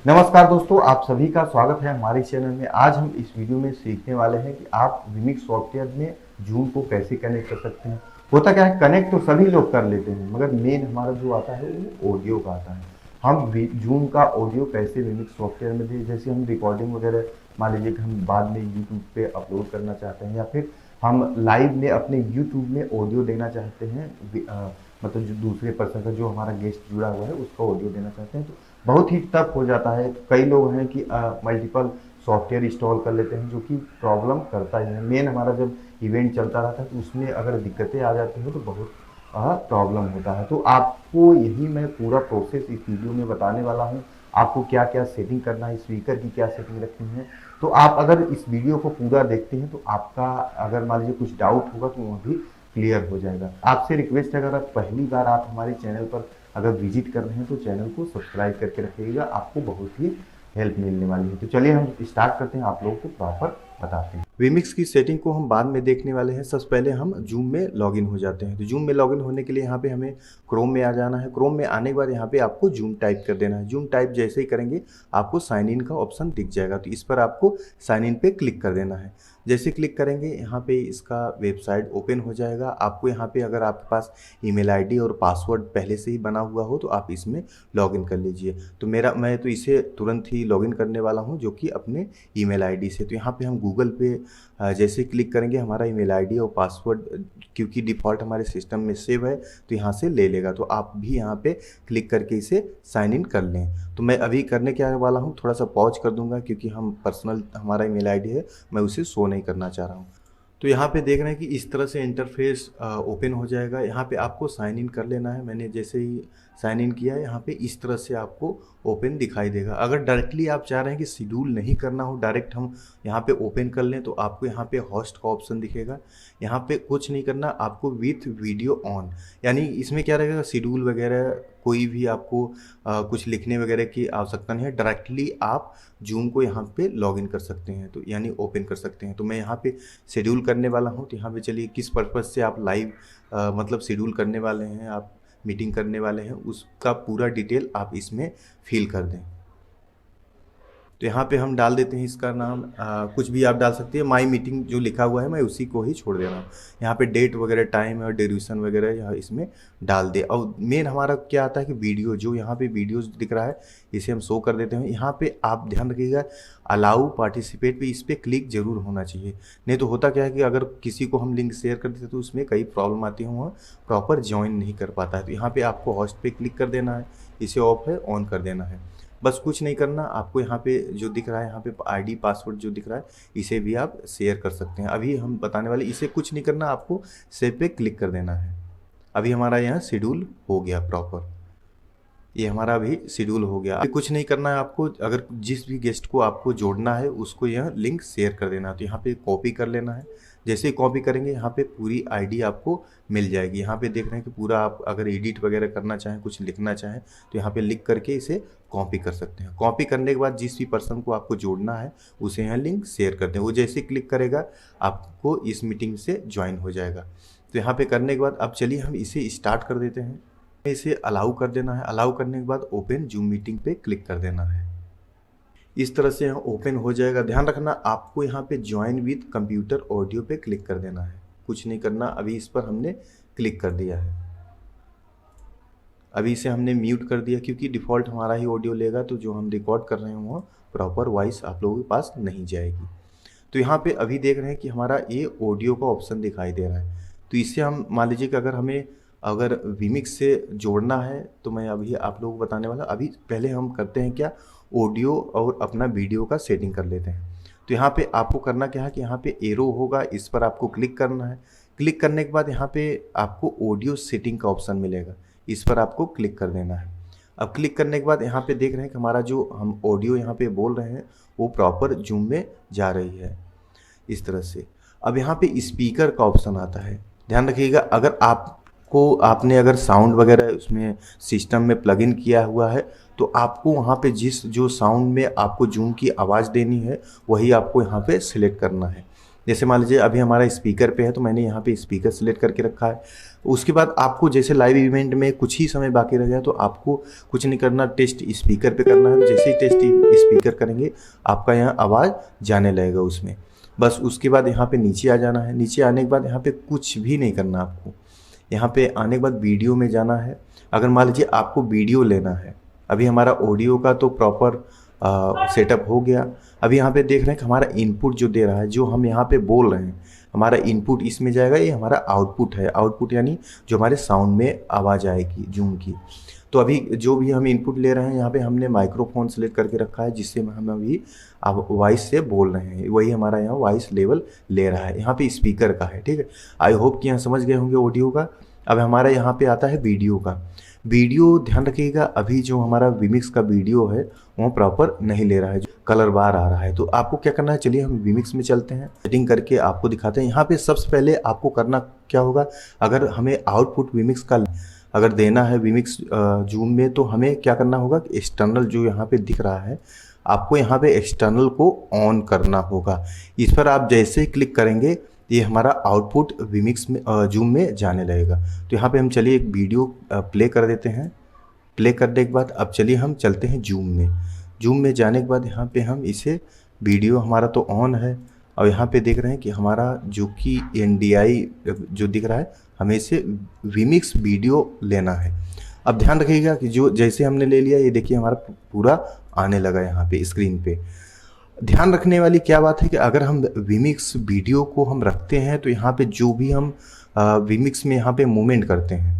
नमस्कार दोस्तों, आप सभी का स्वागत है हमारे चैनल में। आज हम इस वीडियो में सीखने वाले हैं कि आप विमिक्स सॉफ्टवेयर में जूम को कैसे कनेक्ट कर सकते हैं। होता क्या है, कनेक्ट तो सभी लोग कर लेते हैं, मगर मेन हमारा जो आता है वो ऑडियो का आता है। हम जूम का ऑडियो कैसे विमिक्स सॉफ्टवेयर में दें, जैसे हम रिकॉर्डिंग वगैरह मान लीजिए कि हम बाद में यूट्यूब पे अपलोड करना चाहते हैं, या फिर हम लाइव में अपने यूट्यूब में ऑडियो देना चाहते हैं, मतलब जो दूसरे पर्सन का, जो हमारा गेस्ट जुड़ा हुआ है उसका ऑडियो देना चाहते हैं, तो बहुत ही टफ हो जाता है। कई लोग हैं कि मल्टीपल सॉफ्टवेयर इंस्टॉल कर लेते हैं, जो कि प्रॉब्लम करता ही है। मेन हमारा जब इवेंट चलता रहता है तो उसमें अगर दिक्कतें आ जाती हैं तो बहुत प्रॉब्लम होता है। तो आपको यही मैं पूरा प्रोसेस इस वीडियो में बताने वाला हूँ। आपको क्या क्या सेटिंग करना है, स्पीकर की क्या सेटिंग रखनी है। तो आप अगर इस वीडियो को पूरा देखते हैं तो आपका अगर मान लीजिए कुछ डाउट होगा तो वह भी क्लियर हो जाएगा। आपसे रिक्वेस्ट है, अगर आप पहली बार आप हमारे चैनल पर अगर विजिट कर रहे हैं तो चैनल को सब्सक्राइब करके रखिएगा, आपको बहुत ही हेल्प मिलने वाली है। तो चलिए हम स्टार्ट करते हैं, आप लोगों को प्रॉपर बताते हैं। विमिक्स की सेटिंग को हम बाद में देखने वाले हैं। सबसे पहले हम जूम में लॉगिन हो जाते हैं। तो जूम में लॉगिन होने के लिए यहाँ पे हमें क्रोम में आ जाना है। क्रोम में आने के बाद यहाँ पे आपको जूम टाइप कर देना है। जूम टाइप जैसे ही करेंगे आपको साइन इन का ऑप्शन दिख जाएगा, तो इस पर आपको साइन इन पे क्लिक कर देना है। जैसे क्लिक करेंगे यहाँ पे इसका वेबसाइट ओपन हो जाएगा। आपको यहाँ पे अगर आपके पास ईमेल आईडी और पासवर्ड पहले से ही बना हुआ हो तो आप इसमें लॉगिन कर लीजिए। तो मैं तो इसे तुरंत ही लॉगिन करने वाला हूँ, जो कि अपने ईमेल आईडी से। तो यहाँ पे हम गूगल पे जैसे क्लिक करेंगे हमारा ईमेल आईडी और पासवर्ड, क्योंकि डिफ़ॉल्ट हमारे सिस्टम में सेव है, तो यहाँ से ले लेगा। तो आप भी यहाँ पे क्लिक करके इसे साइन इन कर लें। तो मैं अभी करने क्या वाला हूँ, थोड़ा सा पॉज कर दूंगा, क्योंकि हम पर्सनल हमारा ईमेल आईडी है, मैं उसे शो नहीं करना चाह रहा हूँ। तो यहाँ पे देख रहे हैं कि इस तरह से इंटरफेस ओपन हो जाएगा। यहाँ पे आपको साइन इन कर लेना है। मैंने जैसे ही साइन इन किया है, यहाँ पे इस तरह से आपको ओपन दिखाई देगा। अगर डायरेक्टली आप चाह रहे हैं कि शेड्यूल नहीं करना हो, डायरेक्ट हम यहाँ पे ओपन कर लें, तो आपको यहाँ पे होस्ट का ऑप्शन दिखेगा। यहाँ पे कुछ नहीं करना, आपको विथ वीडियो ऑन, यानी इसमें क्या रहेगा, शेड्यूल वगैरह कोई भी आपको कुछ लिखने वगैरह की आवश्यकता नहीं है। डायरेक्टली आप जूम को यहाँ पे लॉगिन कर सकते हैं, तो यानी ओपन कर सकते हैं। तो मैं यहाँ पे शेड्यूल करने वाला हूँ। तो यहाँ पे चलिए, किस पर्पज़ से आप लाइव मतलब शेड्यूल करने वाले हैं, आप मीटिंग करने वाले हैं, उसका पूरा डिटेल आप इसमें फिल कर दें। तो यहाँ पे हम डाल देते हैं इसका नाम, कुछ भी आप डाल सकते हैं। माई मीटिंग जो लिखा हुआ है मैं उसी को ही छोड़ दे रहा हूँ। यहाँ पे डेट वगैरह, टाइम और ड्यूरेशन वगैरह यहाँ इसमें डाल दे। और मेन हमारा क्या आता है कि वीडियो, जो यहाँ पे वीडियोस दिख रहा है इसे हम शो कर देते हैं। यहाँ पे आप ध्यान रखिएगा, अलाउ पार्टिसिपेट पे इस पर क्लिक जरूर होना चाहिए। नहीं तो होता क्या है कि अगर किसी को हम लिंक शेयर कर देते तो उसमें कई प्रॉब्लम आती हैं, वह प्रॉपर ज्वाइन नहीं कर पाता है। तो यहाँ पे आपको होस्ट पे क्लिक कर देना है, इसे ऑफ है ऑन कर देना है। बस कुछ नहीं करना आपको। यहाँ पे जो दिख रहा है, यहाँ पे आईडी पासवर्ड जो दिख रहा है, इसे भी आप शेयर कर सकते हैं। अभी हम बताने वाले, इसे कुछ नहीं करना, आपको सेव पे क्लिक कर देना है। अभी हमारा यहाँ शेड्यूल हो गया प्रॉपर, ये हमारा अभी शेड्यूल हो गया। अभी कुछ नहीं करना है आपको। अगर जिस भी गेस्ट को आपको जोड़ना है उसको यह लिंक शेयर कर देना। तो यहाँ पे कॉपी कर लेना है। जैसे ही कॉपी करेंगे यहाँ पे पूरी आईडी आपको मिल जाएगी। यहाँ पे देख रहे हैं कि पूरा, आप अगर एडिट वगैरह करना चाहें, कुछ लिखना चाहें, तो यहाँ पे लिख करके इसे कॉपी कर सकते हैं। कॉपी करने के बाद जिस भी पर्सन को आपको जोड़ना है उसे यहाँ लिंक शेयर कर दें। वो जैसे क्लिक करेगा आपको इस मीटिंग से ज्वाइन हो जाएगा। तो यहाँ पे करने के बाद अब चलिए हम इसे स्टार्ट कर देते हैं। इसे अलाउ कर देना है। अलाउ करने के बाद ओपन जूम मीटिंग पे क्लिक कर देना है। इस तरह से यहाँ ओपन हो जाएगा। ध्यान रखना, आपको यहाँ पे ज्वाइन विथ कंप्यूटर ऑडियो पे क्लिक कर देना है। कुछ नहीं करना, अभी इस पर हमने क्लिक कर दिया है। अभी इसे हमने म्यूट कर दिया, क्योंकि डिफ़ॉल्ट हमारा ही ऑडियो लेगा, तो जो हम रिकॉर्ड कर रहे हैं वो प्रॉपर वॉइस आप लोगों के पास नहीं जाएगी। तो यहाँ पे अभी देख रहे हैं कि हमारा ये ऑडियो का ऑप्शन दिखाई दे रहा है। तो इससे हम मान लीजिए कि अगर विमिक्स से जोड़ना है, तो मैं अभी आप लोगों को बताने वाला। अभी पहले हम करते हैं क्या, ऑडियो और अपना वीडियो का सेटिंग कर लेते हैं। तो यहाँ पे आपको करना क्या है कि यहाँ पे एरो होगा, इस पर आपको क्लिक करना है। क्लिक करने के बाद यहाँ पे आपको ऑडियो सेटिंग का ऑप्शन मिलेगा, इस पर आपको क्लिक कर देना है। अब क्लिक करने के बाद यहाँ पे देख रहे हैं कि हमारा जो हम ऑडियो यहाँ पे बोल रहे हैं वो प्रॉपर जूम में जा रही है, इस तरह से। अब यहाँ पे स्पीकर का ऑप्शन आता है। ध्यान रखिएगा, अगर आपने अगर साउंड वगैरह उसमें सिस्टम में प्लग इन किया हुआ है, तो आपको वहाँ पे जो साउंड में आपको जूम की आवाज़ देनी है वही आपको यहाँ पे सिलेक्ट करना है। जैसे मान लीजिए अभी हमारा स्पीकर पे है तो मैंने यहाँ पे स्पीकर सेलेक्ट करके रखा है। उसके बाद आपको जैसे लाइव इवेंट में कुछ ही समय बाकी रह गया तो आपको कुछ नहीं करना, टेस्ट स्पीकर पे करना है। तो जैसे ही टेस्ट स्पीकर करेंगे आपका यहाँ आवाज़ जाने लगेगा उसमें। बस उसके बाद यहाँ पे नीचे आ जाना है। नीचे आने के बाद यहाँ पे कुछ भी नहीं करना आपको। यहाँ पे आने के बाद वीडियो में जाना है। अगर मान लीजिए आपको वीडियो लेना है, अभी हमारा ऑडियो का तो प्रॉपर सेटअप हो गया। अभी यहाँ पे देख रहे हैं कि हमारा इनपुट जो दे रहा है, जो हम यहाँ पे बोल रहे हैं, हमारा इनपुट इसमें जाएगा, ये हमारा आउटपुट है। आउटपुट यानी जो हमारे साउंड में आवाज़ आएगी जूम की। तो अभी जो भी हम इनपुट ले रहे हैं, यहाँ पे हमने माइक्रोफोन सेलेक्ट करके रखा है जिससे हम अभी अब वॉइस से बोल रहे हैं, वही हमारा यहाँ वॉइस लेवल ले रहा है। यहाँ पे स्पीकर का है, ठीक है। आई होप कि यहाँ समझ गए होंगे ऑडियो का। अब हमारा यहाँ पे आता है वीडियो का। वीडियो ध्यान रखिएगा, अभी जो हमारा विमिक्स का वीडियो है वो प्रॉपर नहीं ले रहा है, कलर बार आ रहा है। तो आपको क्या करना है, चलिए हम विमिक्स में चलते हैं, सेटिंग करके आपको दिखाते हैं। यहाँ पे सबसे पहले आपको करना क्या होगा, अगर हमें आउटपुट विमिक्स का अगर देना है विमिक्स जूम में, तो हमें क्या करना होगा कि एक्सटर्नल जो यहाँ पे दिख रहा है, आपको यहाँ पे एक्सटर्नल को ऑन करना होगा। इस पर आप जैसे ही क्लिक करेंगे ये हमारा आउटपुट विमिक्स में जूम में जाने लगेगा। तो यहाँ पे हम चलिए एक वीडियो प्ले कर देते हैं। प्ले करने के बाद अब चलिए हम चलते हैं जूम में। जूम में जाने के बाद यहाँ पे हम इसे, वीडियो हमारा तो ऑन है और यहाँ पे देख रहे हैं कि हमारा जो कि NDI जो दिख रहा है, हमें इसे विमिक्स वीडियो लेना है। अब ध्यान रखिएगा कि जो जैसे हमने ले लिया, ये देखिए हमारा पूरा आने लगा यहाँ पे स्क्रीन पे। ध्यान रखने वाली क्या बात है कि अगर हम विमिक्स वीडियो को हम रखते हैं तो यहाँ पे जो भी हम विमिक्स में यहाँ पे मूवमेंट करते हैं,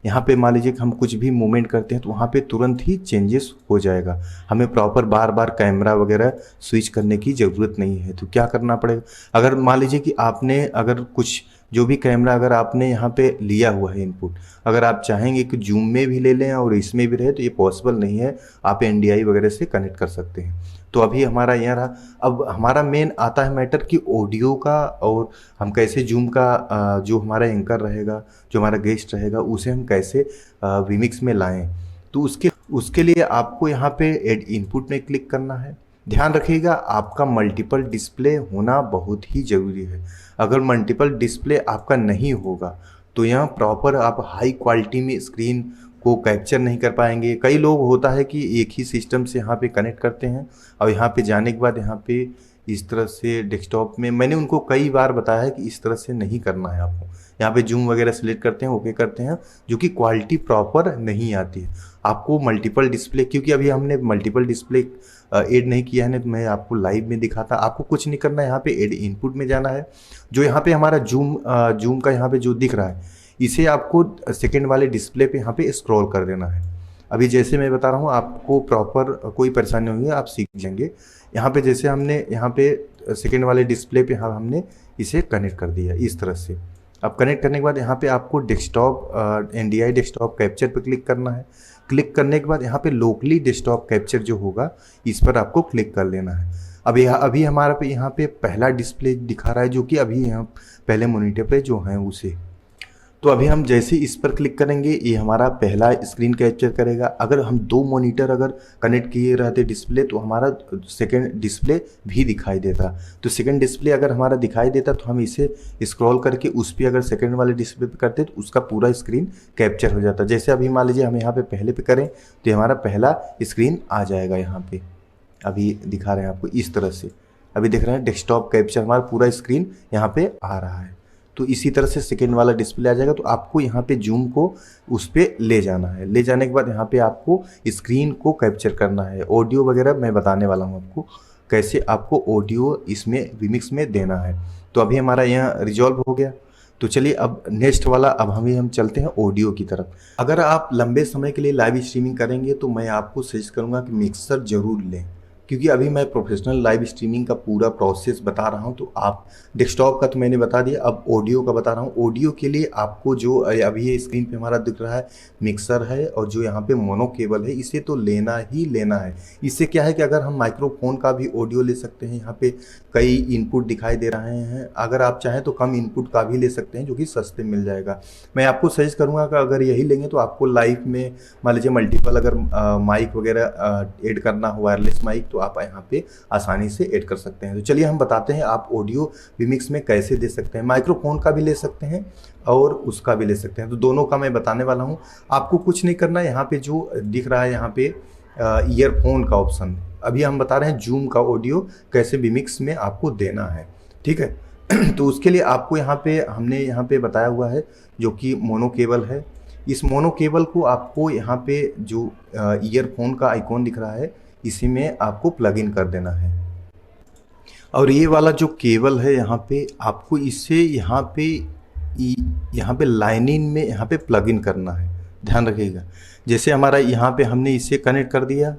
यहाँ पे मान लीजिए कि हम कुछ भी मूवमेंट करते हैं तो वहाँ पे तुरंत ही चेंजेस हो जाएगा। हमें प्रॉपर बार बार कैमरा वगैरह स्विच करने की ज़रूरत नहीं है। तो क्या करना पड़ेगा, अगर मान लीजिए कि आपने अगर कुछ जो भी कैमरा अगर आपने यहाँ पे लिया हुआ है इनपुट, अगर आप चाहेंगे कि जूम में भी ले लें और इसमें भी रहे तो ये पॉसिबल नहीं है। आप NDI वगैरह से कनेक्ट कर सकते हैं। तो अभी हमारा यहाँ रहा। अब हमारा मेन आता है मैटर कि ऑडियो का, और हम कैसे जूम का जो हमारा एंकर रहेगा, जो हमारा गेस्ट रहेगा, उसे हम कैसे विमिक्स में लाएं। तो उसके लिए आपको यहाँ पे एड इनपुट में क्लिक करना है। ध्यान रखिएगा आपका मल्टीपल डिस्प्ले होना बहुत ही ज़रूरी है। अगर मल्टीपल डिस्प्ले आपका नहीं होगा तो यहाँ प्रॉपर आप हाई क्वालिटी में स्क्रीन को कैप्चर नहीं कर पाएंगे। कई लोग होता है कि एक ही सिस्टम से यहाँ पे कनेक्ट करते हैं और यहाँ पे जाने के बाद यहाँ पे इस तरह से डेस्कटॉप में, मैंने उनको कई बार बताया है कि इस तरह से नहीं करना है आपको। यहाँ पे जूम वगैरह सेलेक्ट करते हैं, ओके करते हैं, जो कि क्वालिटी प्रॉपर नहीं आती है। आपको मल्टीपल डिस्प्ले, क्योंकि अभी हमने मल्टीपल डिस्प्ले ऐड नहीं किया है ना, तो मैं आपको लाइव में दिखाता। आपको कुछ नहीं करना है, यहाँ पे ऐड इनपुट में जाना है। जो यहाँ पे हमारा जूम का यहाँ पे जो दिख रहा है, इसे आपको सेकेंड वाले डिस्प्ले पे यहाँ पे स्क्रॉल कर देना है। अभी जैसे मैं बता रहा हूँ आपको प्रॉपर कोई परेशानी नहीं होगी, आप सीख जाएंगे। यहाँ पे जैसे हमने यहाँ पे सेकेंड वाले डिस्प्ले पे हमने इसे कनेक्ट कर दिया इस तरह से। अब कनेक्ट करने के बाद यहाँ पे आपको डेस्कटॉप NDI डेस्कटॉप कैप्चर पे क्लिक करना है। क्लिक करने के बाद यहाँ पे लोकली डेस्कटॉप कैप्चर जो होगा, इस पर आपको क्लिक कर लेना है। अभी हमारा पे यहाँ पे पहला डिस्प्ले दिखा रहा है, जो कि अभी यहाँ पहले मॉनिटर पे जो है उसे। तो अभी हम जैसे इस पर क्लिक करेंगे, ये हमारा पहला स्क्रीन कैप्चर करेगा। अगर हम 2 मॉनिटर अगर कनेक्ट किए रहते डिस्प्ले, तो हमारा सेकंड डिस्प्ले भी दिखाई देता। तो सेकंड डिस्प्ले अगर हमारा दिखाई देता तो हम इसे स्क्रॉल करके उस पर अगर सेकंड वाले डिस्प्ले पे करते तो उसका पूरा स्क्रीन कैप्चर हो जाता। जैसे अभी मान लीजिए हम यहाँ पे पहले पे करें तो ये हमारा पहला स्क्रीन आ जाएगा। यहाँ पे अभी दिखा रहे हैं आपको इस तरह से। अभी देख रहे हैं डेस्कटॉप कैप्चर, हमारा पूरा स्क्रीन यहाँ पे आ रहा है। तो इसी तरह से सेकेंड वाला डिस्प्ले आ जाएगा। तो आपको यहाँ पे जूम को उस पर ले जाना है। ले जाने के बाद यहाँ पे आपको स्क्रीन को कैप्चर करना है। ऑडियो वगैरह मैं बताने वाला हूँ आपको कैसे आपको ऑडियो इसमें विमिक्स में देना है। तो अभी हमारा यहाँ रिजॉल्व हो गया। तो चलिए अब नेक्स्ट वाला, अब हम चलते हैं ऑडियो की तरफ। अगर आप लंबे समय के लिए लाइव स्ट्रीमिंग करेंगे तो मैं आपको सजेस्ट करूँगा कि मिक्सर ज़रूर लें, क्योंकि अभी मैं प्रोफेशनल लाइव स्ट्रीमिंग का पूरा प्रोसेस बता रहा हूं। तो आप डेस्कटॉप का तो मैंने बता दिया, अब ऑडियो का बता रहा हूं। ऑडियो के लिए आपको जो अभी ये स्क्रीन पे हमारा दिख रहा है मिक्सर है, और जो यहाँ पे मोनो केबल है, इसे तो लेना ही लेना है। इससे क्या है कि अगर हम माइक्रोफोन का भी ऑडियो ले सकते हैं, यहाँ पे कई इनपुट दिखाई दे रहे हैं। अगर आप चाहें तो कम इनपुट का भी ले सकते हैं, जो कि सस्ते मिल जाएगा। मैं आपको सजेस्ट करूँगा कि अगर यही लेंगे तो आपको लाइव में मान लीजिए मल्टीपल अगर माइक वगैरह ऐड करना हो, वायरलेस माइक, तो आप यहाँ पे आसानी से ऐड कर सकते हैं। तो चलिए हम बताते हैं आप ऑडियो विमिक्स में कैसे दे सकते हैं। माइक्रोफोन का भी ले सकते हैं और उसका भी ले सकते हैं, तो दोनों का मैं बताने वाला हूँ। आपको कुछ नहीं करना, यहाँ पे जो दिख रहा है यहाँ पे ईयरफोन का ऑप्शन, अभी हम बता रहे हैं जूम का ऑडियो कैसे विमिक्स में आपको देना है, ठीक है। तो उसके लिए आपको यहाँ पे हमने यहाँ पे बताया हुआ है जो कि मोनो केबल है। इस मोनो केबल को आपको यहाँ पे जो ईयरफोन का आइकॉन दिख रहा है इसी में आपको प्लग इन कर देना है। और ये वाला जो केबल है यहाँ पे आपको इसे यहाँ पे लाइनिंग में यहाँ पे प्लग इन करना है, ध्यान रखिएगा। जैसे हमारा यहाँ पे हमने इसे कनेक्ट कर दिया,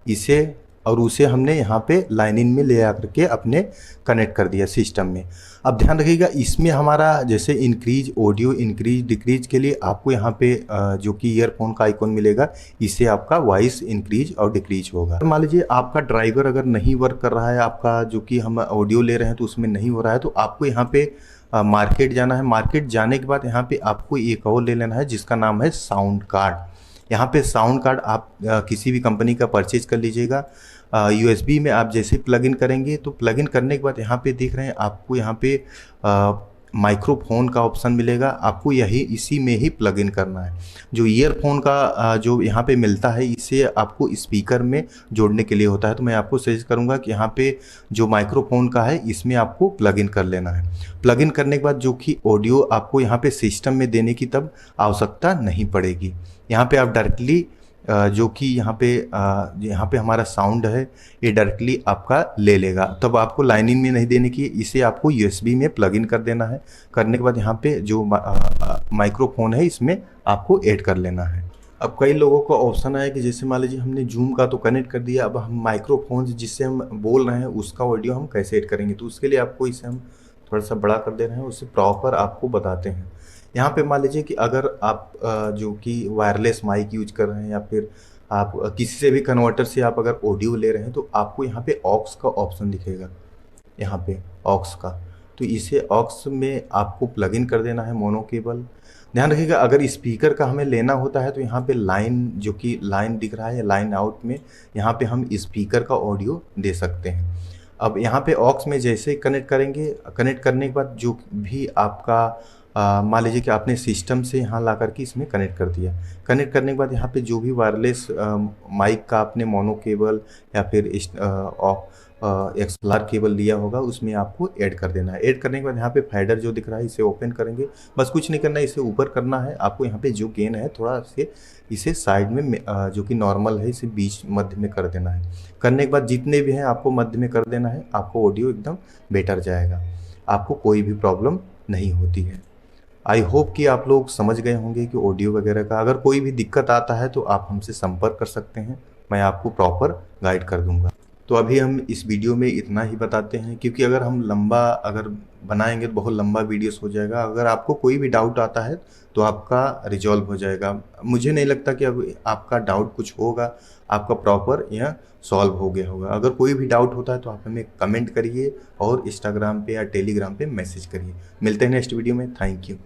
इसे और उसे हमने यहाँ पे लाइनिंग में ले आकर के अपने कनेक्ट कर दिया सिस्टम में। अब ध्यान रखिएगा इसमें हमारा जैसे इंक्रीज ऑडियो इंक्रीज डिक्रीज के लिए आपको यहाँ पे जो कि ईयरफोन का आइकॉन मिलेगा, इससे आपका वॉइस इंक्रीज और डिक्रीज होगा। मान लीजिए आपका ड्राइवर अगर नहीं वर्क कर रहा है, आपका जो कि हम ऑडियो ले रहे हैं तो उसमें नहीं हो रहा है, तो आपको यहाँ पे मार्केट जाना है। मार्केट जाने के बाद यहाँ पे आपको एक और ले लेना है जिसका नाम है साउंड कार्ड। यहाँ पे साउंड कार्ड आप किसी भी कंपनी का परचेज कर लीजिएगा। USB में आप जैसे प्लग इन करेंगे तो प्लग इन करने के बाद यहाँ पे देख रहे हैं आपको यहाँ पे माइक्रोफोन का ऑप्शन मिलेगा, आपको यही इसी में ही प्लग इन करना है। जो ईयरफोन का जो यहाँ पे मिलता है इसे आपको स्पीकर में जोड़ने के लिए होता है, तो मैं आपको सजेस्ट करूँगा कि यहाँ पे जो माइक्रोफोन का है इसमें आपको प्लग इन कर लेना है। प्लग इन करने के बाद जो कि ऑडियो आपको यहाँ पे सिस्टम में देने की तब आवश्यकता नहीं पड़ेगी। यहाँ पे आप डायरेक्टली जो कि यहाँ पे हमारा साउंड है ये डायरेक्टली आपका ले लेगा, तब आपको लाइनिंग में नहीं देने की, इसे आपको USB में प्लग इन कर देना है। करने के बाद यहाँ पे जो माइक्रोफोन है इसमें आपको ऐड कर लेना है। अब कई लोगों को ऑप्शन आया कि जैसे मान लीजिए हमने जूम का तो कनेक्ट कर दिया, अब हम माइक्रोफोन जिससे हम बोल रहे हैं उसका ऑडियो हम कैसे ऐड करेंगे, तो उसके लिए आपको इसे हम थोड़ा सा बड़ा कर दे रहे हैं, उससे प्रॉपर आपको बताते हैं। यहाँ पे मान लीजिए कि अगर आप जो कि वायरलेस माइक यूज कर रहे हैं या फिर आप किसी से भी कन्वर्टर से आप अगर ऑडियो ले रहे हैं तो आपको यहाँ पे ऑक्स का ऑप्शन दिखेगा, यहाँ पे ऑक्स का, तो इसे ऑक्स में आपको प्लग इन कर देना है मोनो केबल। ध्यान रखिएगा अगर स्पीकर का हमें लेना होता है तो यहाँ पे लाइन जो कि लाइन दिख रहा है लाइन आउट में यहाँ पे हम स्पीकर का ऑडियो दे सकते हैं। अब यहाँ पे ऑक्स में जैसे कनेक्ट करेंगे, कनेक्ट करने के बाद जो भी आपका मान लीजिए कि आपने सिस्टम से यहाँ ला करके इसमें कनेक्ट कर दिया। कनेक्ट करने के बाद यहाँ पे जो भी वायरलेस माइक का आपने मोनो केबल या फिर एक्सएलआर केबल लिया होगा उसमें आपको ऐड कर देना है। ऐड करने के बाद यहाँ पे फाइडर जो दिख रहा है इसे ओपन करेंगे, बस कुछ नहीं करना है, इसे ऊपर करना है आपको। यहाँ पे जो गेन है थोड़ा से इसे साइड में जो कि नॉर्मल है इसे बीच मध्य में कर देना है। करने के बाद जितने भी हैं आपको मध्य में कर देना है, आपको ऑडियो एकदम बेटर जाएगा, आपको कोई भी प्रॉब्लम नहीं होती है। आई होप कि आप लोग समझ गए होंगे कि ऑडियो वगैरह का अगर कोई भी दिक्कत आता है तो आप हमसे संपर्क कर सकते हैं, मैं आपको प्रॉपर गाइड कर दूंगा। तो अभी हम इस वीडियो में इतना ही बताते हैं, क्योंकि अगर हम लंबा अगर बनाएंगे तो बहुत लंबा वीडियोस हो जाएगा। अगर आपको कोई भी डाउट आता है तो आपका रिजॉल्व हो जाएगा। मुझे नहीं लगता कि अब आपका डाउट कुछ होगा, आपका प्रॉपर यह सॉल्व हो गया होगा। अगर कोई भी डाउट होता है तो आप हमें कमेंट करिए और इंस्टाग्राम पे या टेलीग्राम पे मैसेज करिए। मिलते हैं नेक्स्ट वीडियो में। Thank you.